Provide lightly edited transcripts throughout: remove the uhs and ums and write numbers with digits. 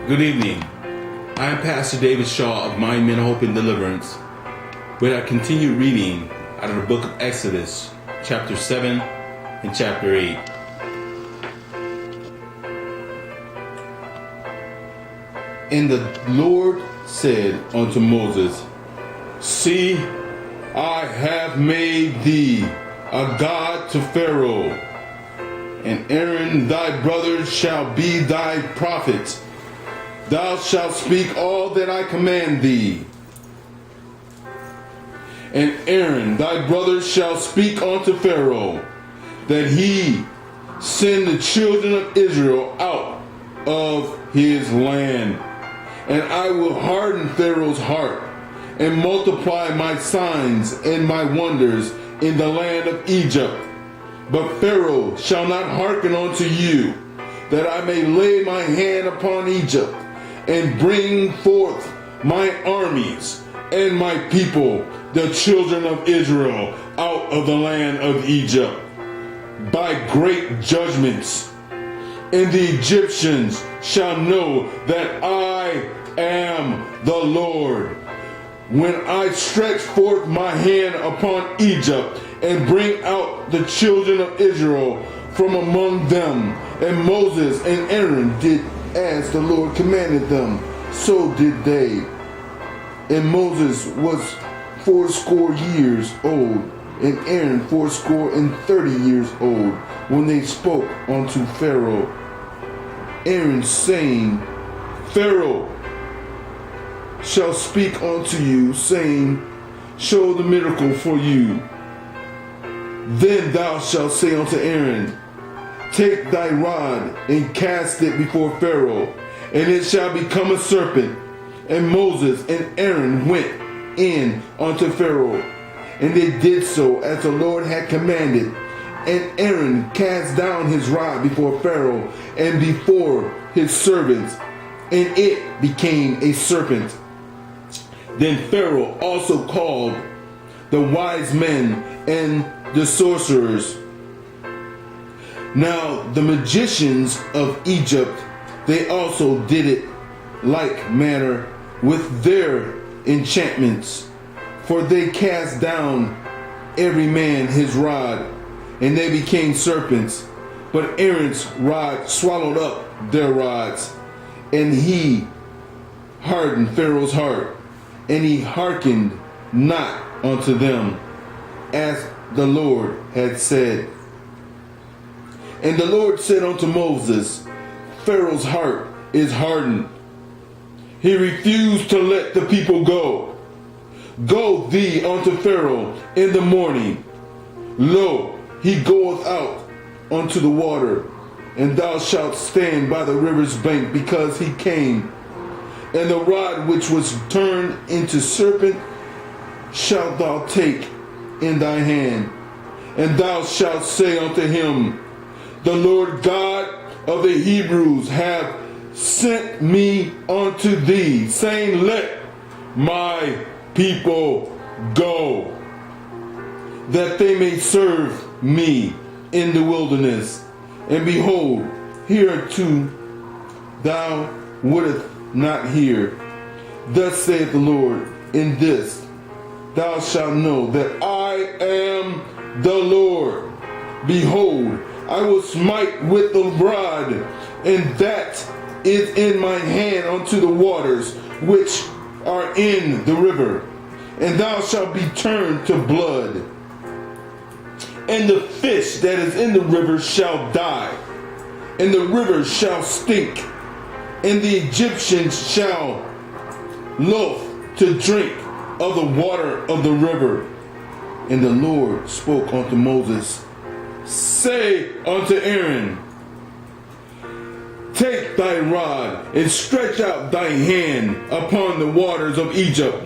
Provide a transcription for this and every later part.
Good evening. I am Pastor David Shaw of Mind, Men, Hope, and Deliverance, where I continue reading out of the book of Exodus, chapter 7 and chapter 8. And the Lord said unto Moses, See, I have made thee a god to Pharaoh, and Aaron thy brother shall be thy prophet. Thou shalt speak all that I command thee. And Aaron thy brother shall speak unto Pharaoh, that he send the children of Israel out of his land. And I will harden Pharaoh's heart, and multiply my signs and my wonders in the land of Egypt. But Pharaoh shall not hearken unto you, that I may lay my hand upon Egypt, and bring forth my armies and my people, the children of Israel, out of the land of Egypt, by great judgments. And the Egyptians shall know that I am the Lord, when I stretch forth my hand upon Egypt, and bring out the children of Israel from among them. And Moses and Aaron did as the Lord commanded them, so did they. And Moses was 80 years old, and Aaron 80 years old, when they spoke unto Pharaoh. Aaron saying, Pharaoh shall speak unto you, saying, Show the miracle for you. Then thou shalt say unto Aaron, Take thy rod and cast it before Pharaoh, and it shall become a serpent. And Moses and Aaron went in unto Pharaoh, and they did so as the Lord had commanded. And Aaron cast down his rod before Pharaoh and before his servants, and it became a serpent. Then Pharaoh also called the wise men and the sorcerers. Now the magicians of Egypt, they also did it like manner with their enchantments, for they cast down every man his rod, and they became serpents. But Aaron's rod swallowed up their rods, and he hardened Pharaoh's heart, and he hearkened not unto them, as the Lord had said. And the Lord said unto Moses, Pharaoh's heart is hardened. He refused to let the people go. Go thee unto Pharaoh in the morning. Lo, he goeth out unto the water, and thou shalt stand by the river's bank, because he came. And the rod which was turned into serpent shalt thou take in thy hand, and thou shalt say unto him, The Lord God of the Hebrews hath sent me unto thee, saying, Let my people go, that they may serve me in the wilderness. And behold, hereunto thou wouldest not hear. Thus saith the Lord, in this thou shalt know that I am the Lord. Behold, I will smite with the rod, and that is in my hand unto the waters which are in the river, and thou shalt be turned to blood. And the fish that is in the river shall die, and the river shall stink, and the Egyptians shall loath to drink of the water of the river. And the Lord spoke unto Moses, Say unto Aaron, Take thy rod and stretch out thy hand upon the waters of Egypt,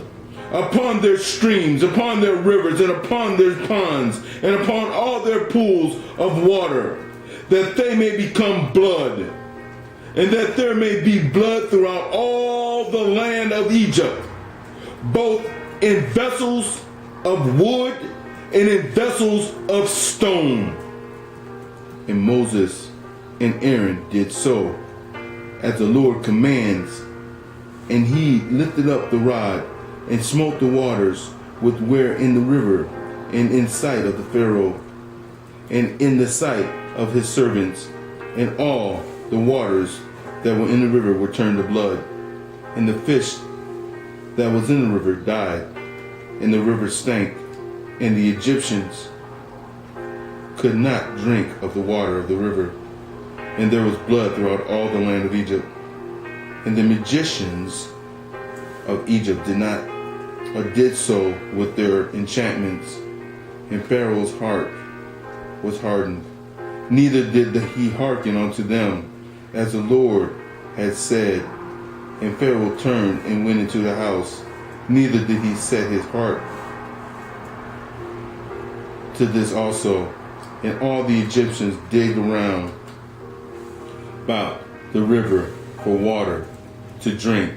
upon their streams, upon their rivers, and upon their ponds, and upon all their pools of water, that they may become blood, and that there may be blood throughout all the land of Egypt, both in vessels of wood and in vessels of stone. And Moses and Aaron did so as the Lord commands. And he lifted up the rod and smote the waters which were in the river, and in sight of the Pharaoh, and in the sight of his servants, and all the waters that were in the river were turned to blood, and the fish that was in the river died, and the river stank, and the Egyptians could not drink of the water of the river, and there was blood throughout all the land of Egypt. And the magicians of Egypt did so with their enchantments, and Pharaoh's heart was hardened. Neither did he hearken unto them, as the Lord had said. And Pharaoh turned and went into the house. Neither did he set his heart to this also. And all the Egyptians digged around about the river for water to drink,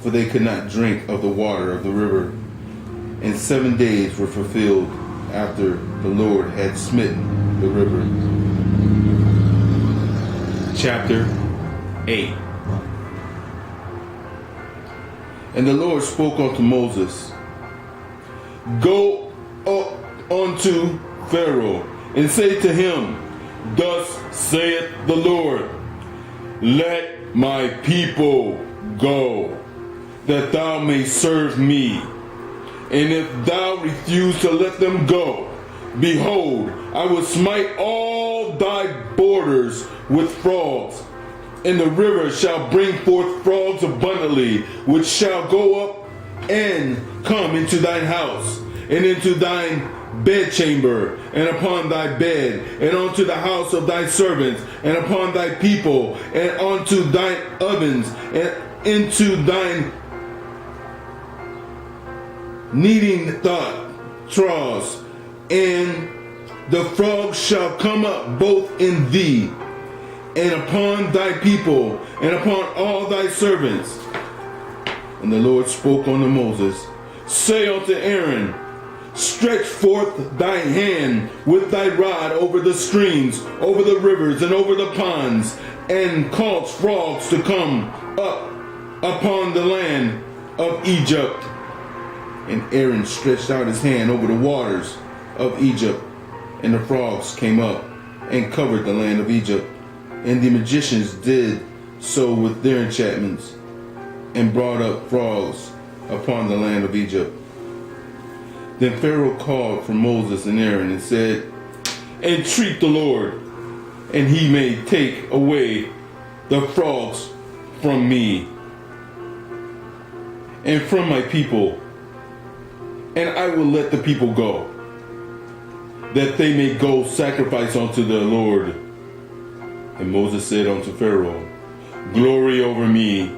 for they could not drink of the water of the river. And 7 days were fulfilled after the Lord had smitten the river. Chapter 8. And the Lord spoke unto Moses, Go up unto Pharaoh, and say to him, Thus saith the Lord, Let my people go, that thou mayst serve me. And if thou refuse to let them go, behold, I will smite all thy borders with frogs, and the river shall bring forth frogs abundantly, which shall go up and come into thine house, and into thine bedchamber, and upon thy bed, and unto the house of thy servants, and upon thy people, and unto thine ovens, and into thine kneading troughs, and the frogs shall come up both in thee, and upon thy people, and upon all thy servants. And the Lord spoke unto Moses, Say unto Aaron, Stretch forth thy hand with thy rod over the streams, over the rivers, and over the ponds, and cause frogs to come up upon the land of Egypt. And Aaron stretched out his hand over the waters of Egypt, and the frogs came up and covered the land of Egypt. And the magicians did so with their enchantments, and brought up frogs upon the land of Egypt. Then Pharaoh called for Moses and Aaron and said, Entreat the Lord, and he may take away the frogs from me and from my people, and I will let the people go, that they may go sacrifice unto the Lord. And Moses said unto Pharaoh, Glory over me.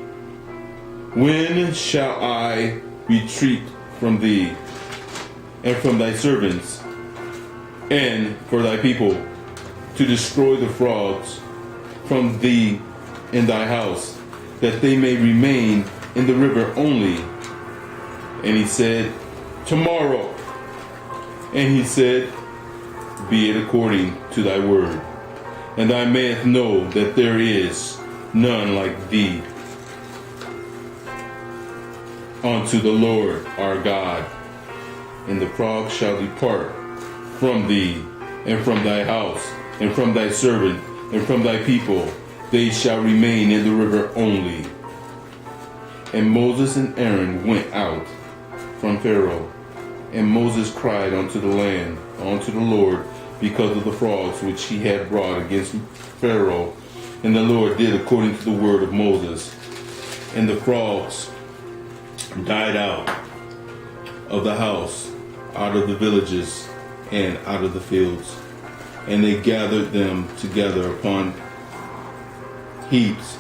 When shall I retreat from thee, and from thy servants, and for thy people, to destroy the frogs from thee in thy house, that they may remain in the river only? And he said, Tomorrow. And he said, Be it according to thy word. And thou mayest know that there is none like thee unto the Lord our God. And the frogs shall depart from thee, and from thy house, and from thy servant, and from thy people. They shall remain in the river only. And Moses and Aaron went out from Pharaoh. And Moses cried unto the land, unto the Lord, because of the frogs which he had brought against Pharaoh. And the Lord did according to the word of Moses. And the frogs died out of the house, out of the villages, and out of the fields. And they gathered them together upon heaps,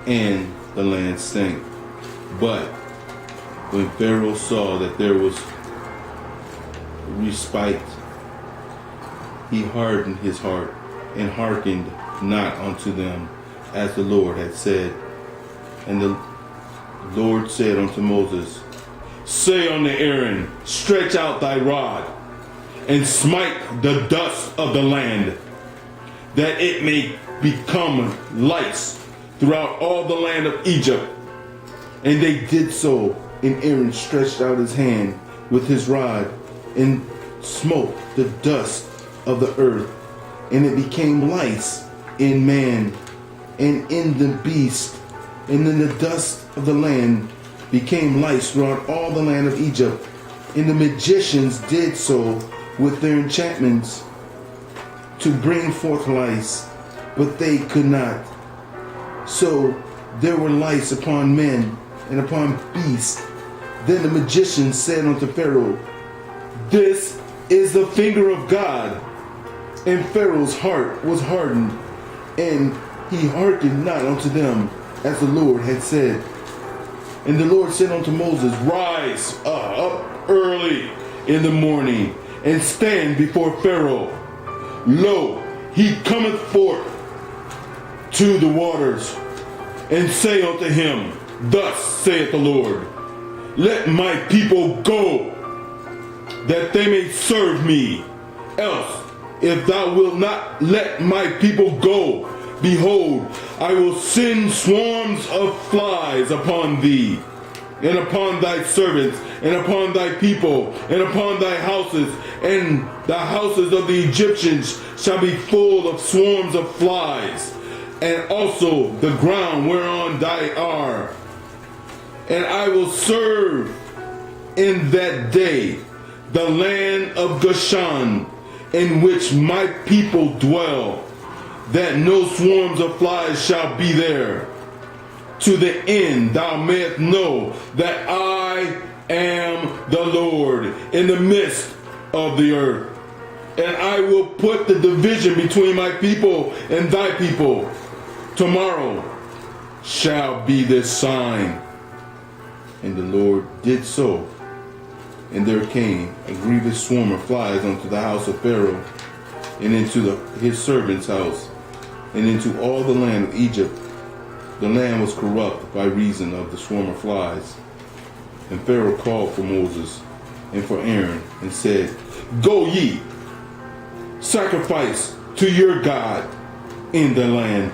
and the land stank. But when Pharaoh saw that there was respite, he hardened his heart, and hearkened not unto them, as the Lord had said. And the Lord said unto Moses, Say unto Aaron, Stretch out thy rod, and smite the dust of the land, that it may become lice throughout all the land of Egypt. And they did so, and Aaron stretched out his hand with his rod and smote the dust of the earth, and it became lice in man and in the beast, and then the dust of the land became lice throughout all the land of Egypt. And the magicians did so with their enchantments to bring forth lice, but they could not. So there were lice upon men and upon beasts. Then the magicians said unto Pharaoh, This is the finger of God. And Pharaoh's heart was hardened, and he hearkened not unto them, as the Lord had said. And the Lord said unto Moses, Rise up early in the morning, and stand before Pharaoh. Lo, he cometh forth to the waters, and say unto him, Thus saith the Lord, Let my people go, that they may serve me. Else, if thou wilt not let my people go, behold, I will send swarms of flies upon thee, and upon thy servants, and upon thy people, and upon thy houses, and the houses of the Egyptians shall be full of swarms of flies, and also the ground whereon thy are. And I will serve in that day the land of Goshen, in which my people dwell, that no swarms of flies shall be there, to the end thou mayest know that I am the Lord in the midst of the earth. And I will put the division between my people and thy people. Tomorrow shall be this sign. And the Lord did so. And there came a grievous swarm of flies unto the house of Pharaoh, and into his servant's house, and into all the land of Egypt. The land was corrupt by reason of the swarm of flies. And Pharaoh called for Moses and for Aaron, and said, Go ye, sacrifice to your God in the land.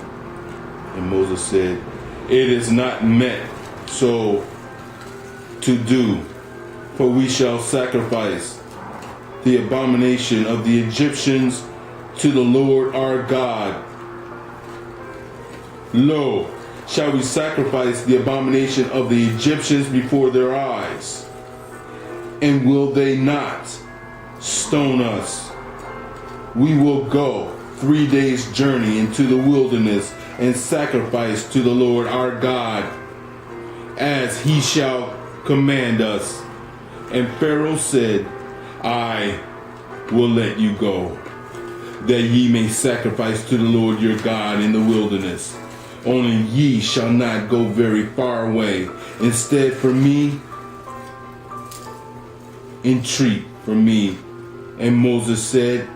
And Moses said, It is not meant so to do, for we shall sacrifice the abomination of the Egyptians to the Lord our God. Lo, shall we sacrifice the abomination of the Egyptians before their eyes? And will they not stone us? We will go 3 days' journey into the wilderness and sacrifice to the Lord our God, as he shall command us. And Pharaoh said, I will let you go, that ye may sacrifice to the Lord your God in the wilderness. Only ye shall not go very far away. Instead, for me, entreat for me. And Moses said,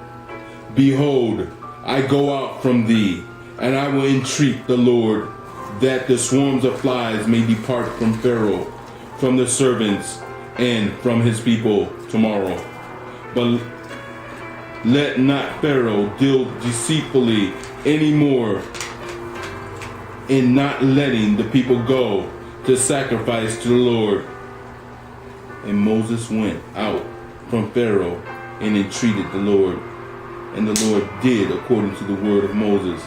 Behold, I go out from thee, and I will entreat the Lord, that the swarms of flies may depart from Pharaoh, from the servants, and from his people tomorrow. But let not Pharaoh deal deceitfully any more in not letting the people go to sacrifice to the Lord. And Moses went out from Pharaoh and entreated the Lord. And the Lord did according to the word of Moses.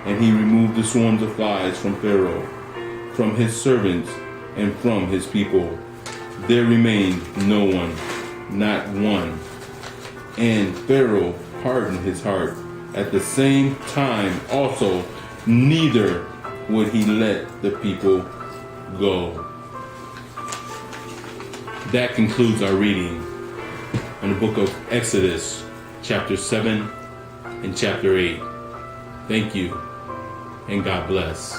And he removed the swarms of flies from Pharaoh, from his servants, and from his people. There remained no one, not one. And Pharaoh hardened his heart. At the same time also, neither would he let the people go. That concludes our reading on the book of Exodus, chapter 7 and chapter 8. Thank you, and God bless.